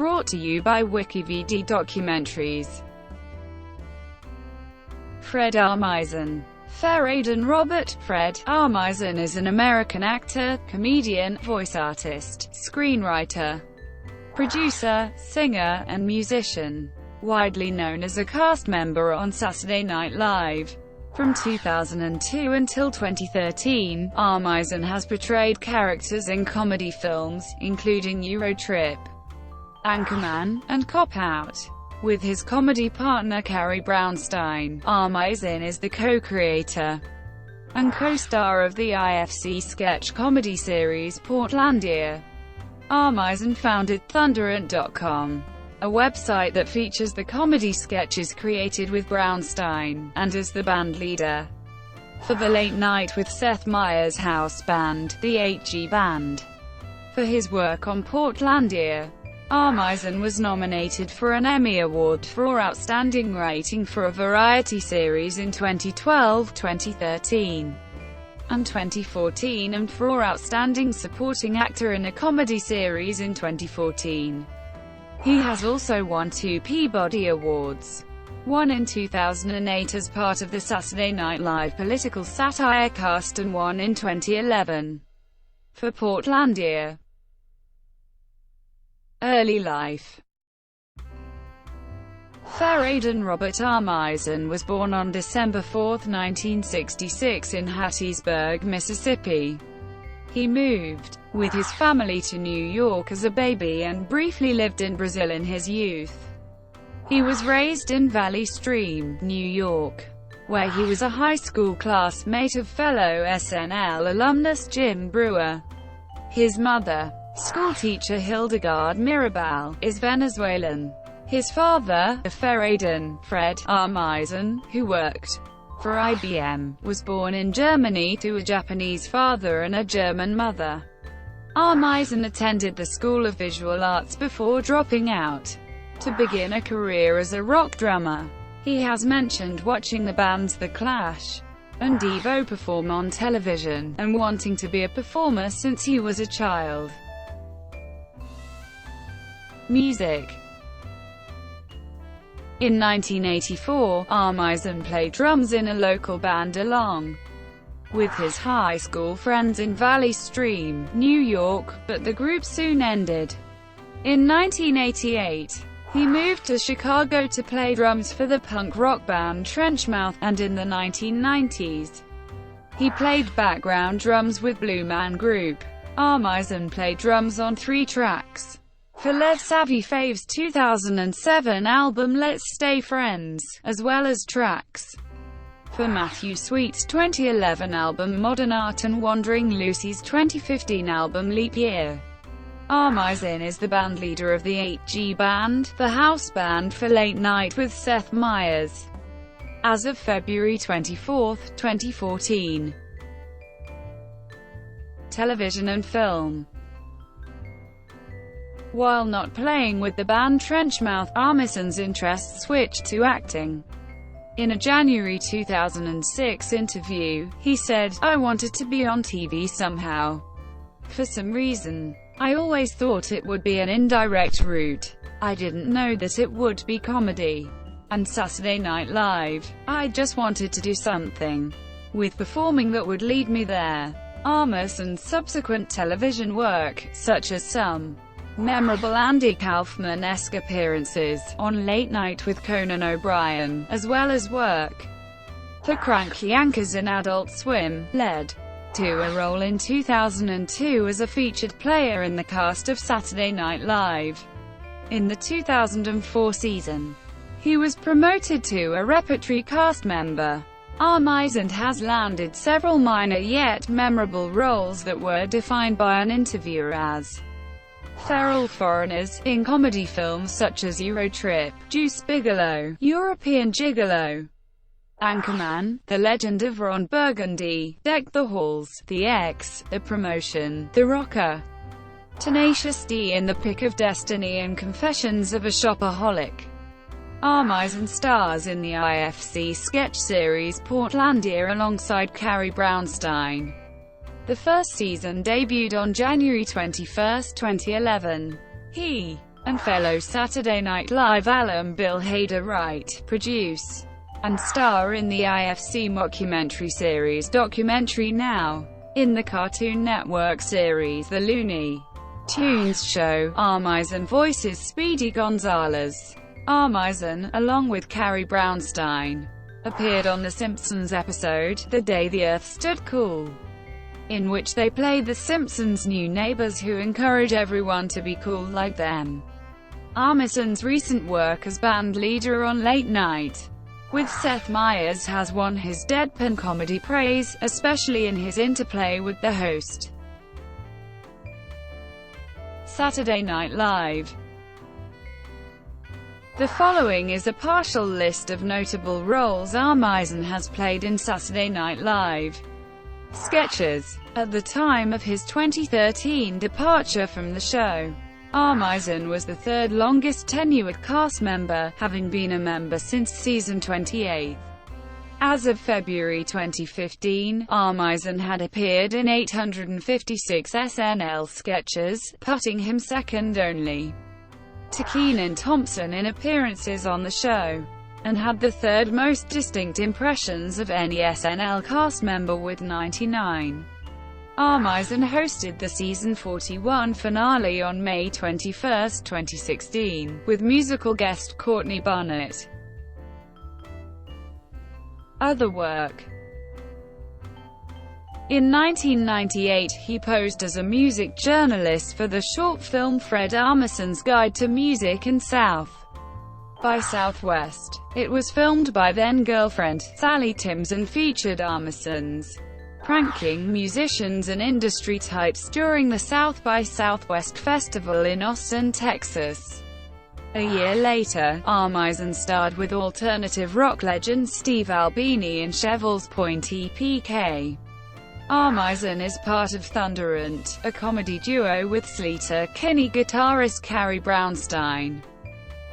brought to you by WikiVidi Documentaries. Fred Armisen. Aidan Robert Fred Armisen is an American actor, comedian, voice artist, screenwriter, producer, singer, and musician. Widely known as a cast member on Saturday Night Live. From 2002 until 2013, Armisen has portrayed characters in comedy films, including Eurotrip, Anchorman, and Cop Out. With his comedy partner Carrie Brownstein, Armisen is the co-creator and co-star of the IFC sketch comedy series Portlandia. Armisen founded Thunderant.com, a website that features the comedy sketches created with Brownstein, and is the band leader for the Late Night with Seth Meyers house band, the 8G Band. For his work on Portlandia, Armisen was nominated for an Emmy Award for Outstanding Writing for a Variety Series in 2012, 2013, and 2014, and for Outstanding Supporting Actor in a Comedy Series in 2014. He has also won 2 Peabody Awards, one in 2008 as part of the Saturday Night Live political satire cast and one in 2011 for Portlandia. Early life. Aidan Robert Armisen was born on December 4, 1966 in Hattiesburg, Mississippi. He moved with his family to New York as a baby and briefly lived in Brazil in his youth. He was raised in Valley Stream, New York, where he was a high school classmate of fellow SNL alumnus Jim Breuer. His mother, schoolteacher Hildegard Mirabal, is Venezuelan. His father, Aidan Fred Armisen, who worked for IBM, was born in Germany to a Japanese father and a German mother. Armisen attended the School of Visual Arts before dropping out to begin a career as a rock drummer. He has mentioned watching the bands The Clash and Devo perform on television, and wanting to be a performer since he was a child. Music. In 1984, Armisen played drums in a local band along with his high school friends in Valley Stream, New York, but the group soon ended. In 1988, he moved to Chicago to play drums for the punk rock band Trenchmouth, and in the 1990s, he played background drums with Blue Man Group. Armisen played drums on 3 tracks for Lev Savvy Fave's 2007 album Let's Stay Friends, as well as tracks for Matthew Sweet's 2011 album Modern Art and Wandering Lucy's 2015 album Leap Year. Armisen is the bandleader of the 8G Band, the house band for Late Night with Seth Meyers, as of February 24, 2014. Television and film. While not playing with the band Trenchmouth, Armisen's interests switched to acting. In a January 2006 interview, he said, "I wanted to be on TV somehow. For some reason. I always thought it would be an indirect route. I didn't know that it would be comedy and Saturday Night Live. I just wanted to do something with performing that would lead me there." Armisen's subsequent television work, such as some memorable Andy Kaufman-esque appearances on Late Night with Conan O'Brien, as well as work for cranky anchors in Adult Swim, led to a role in 2002 as a featured player in the cast of Saturday Night Live. In the 2004 season, he was promoted to a repertory cast member. Armisen has landed several minor yet memorable roles that were defined by an interviewer as feral foreigners, in comedy films such as Eurotrip, Deuce Bigalow, European Gigolo, Anchorman, The Legend of Ron Burgundy, Deck the Halls, The X, The Promotion, The Rocker, Tenacious D in The Pick of Destiny, and Confessions of a Shopaholic. Armisen stars in the IFC sketch series Portlandia alongside Carrie Brownstein. The first season debuted on January 21, 2011. He and fellow Saturday Night Live alum Bill Hader write, produce, and star in the IFC mockumentary series Documentary Now. In the Cartoon Network series The Looney Tunes Show, ARMISEN voices Speedy Gonzales. ARMISEN, along with Carrie Brownstein, appeared on The Simpsons episode, The Day the Earth Stood Cool, in which they play the Simpsons' new neighbors who encourage everyone to be cool like them. ARMISEN's recent work as band leader on Late Night with Seth Meyers has won his deadpan comedy praise, especially in his interplay with the host. Saturday Night Live. The following is a partial list of notable roles ARMISEN has played in Saturday Night Live sketches. At the time of his 2013 departure from the show, ARMISEN was the third longest tenured cast member, having been a member since season 28. As of February 2015, ARMISEN had appeared in 856 SNL sketches, putting him second only to Kenan Thompson in appearances on the show, and had the third most distinct impressions of any SNL cast member with 99. ARMISEN hosted the season 41 finale on May 21, 2016, with musical guest Courtney Barnett. Other work. In 1998, he posed as a music journalist for the short film Fred Armisen's Guide to Music and South by Southwest. It was filmed by then-girlfriend, Sally Timms, and featured Armisen's pranking musicians and industry types during the South by Southwest Festival in Austin, Texas. A year later, ARMISEN starred with alternative rock legend Steve Albini in Chevel's Point EPK. ARMISEN is part of Thunderant, a comedy duo with Sleater Kinney guitarist Carrie Brownstein.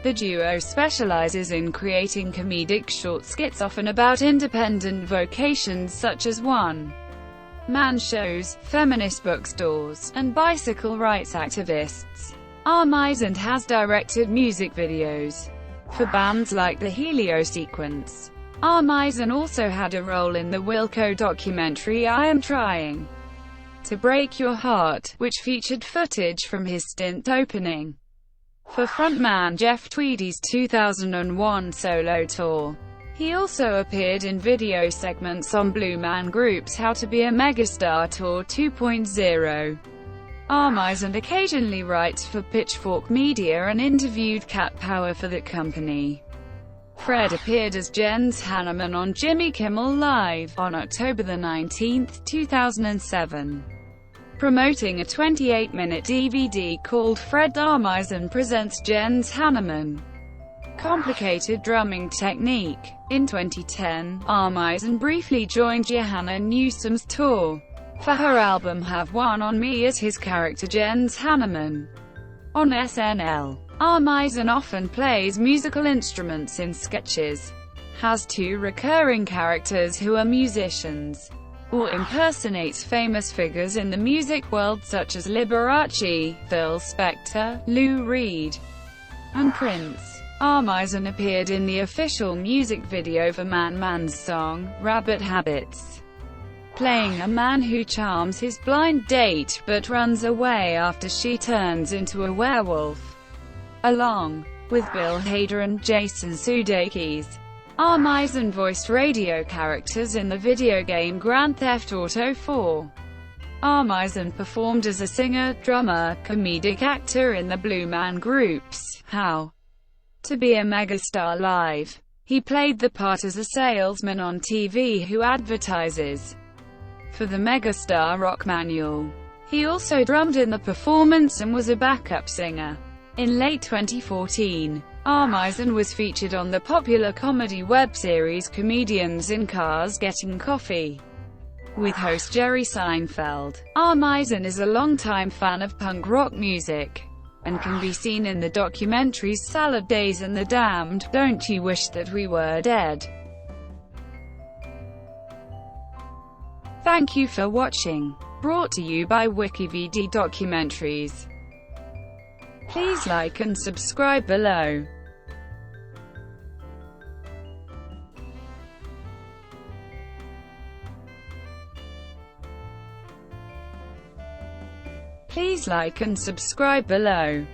The duo specializes in creating comedic short skits often about independent vocations such as one-man shows, feminist bookstores, and bicycle rights activists. ARMISEN has directed music videos for bands like the Helio Sequence. ARMISEN also had a role in the Wilco documentary I Am Trying to Break Your Heart, which featured footage from his stint opening for frontman Jeff Tweedy's 2001 solo tour. He also appeared in video segments on Blue Man Group's How to Be a Megastar Tour 2.0. ARMISEN occasionally writes for Pitchfork Media and interviewed Cat Power for that company. Fred appeared as Jens Hanneman on Jimmy Kimmel Live on October 19, 2007. Promoting a 28-minute DVD called Fred Armisen Presents Jens Hanneman. Complicated Drumming Technique. In 2010, Armisen briefly joined Johanna Newsom's tour for her album Have One on Me as his character Jens Hanneman. On SNL, Armisen often plays musical instruments in sketches, has two recurring characters who are musicians, or impersonates famous figures in the music world such as Liberace, Phil Spector, Lou Reed, and Prince. Armisen appeared in the official music video for Man Man's song, Rabbit Habits, playing a man who charms his blind date, but runs away after she turns into a werewolf, along with Bill Hader and Jason Sudeikis. Armisen voiced radio characters in the video game Grand Theft Auto 4. Armisen performed as a singer, drummer, comedic actor in the Blue Man Group's How to Be a Megastar Live. He played the part as a salesman on TV who advertises for the Megastar Rock Manual. He also drummed in the performance and was a backup singer. In late 2014, Armisen was featured on the popular comedy web series Comedians in Cars Getting Coffee with host Jerry Seinfeld. Armisen is a longtime fan of punk rock music and can be seen in the documentaries Salad Days and The Damned, Don't You Wish That We Were Dead. Thank you for watching. Brought to you by WikiVidi Documentaries. Please like and subscribe below. Please like and subscribe below.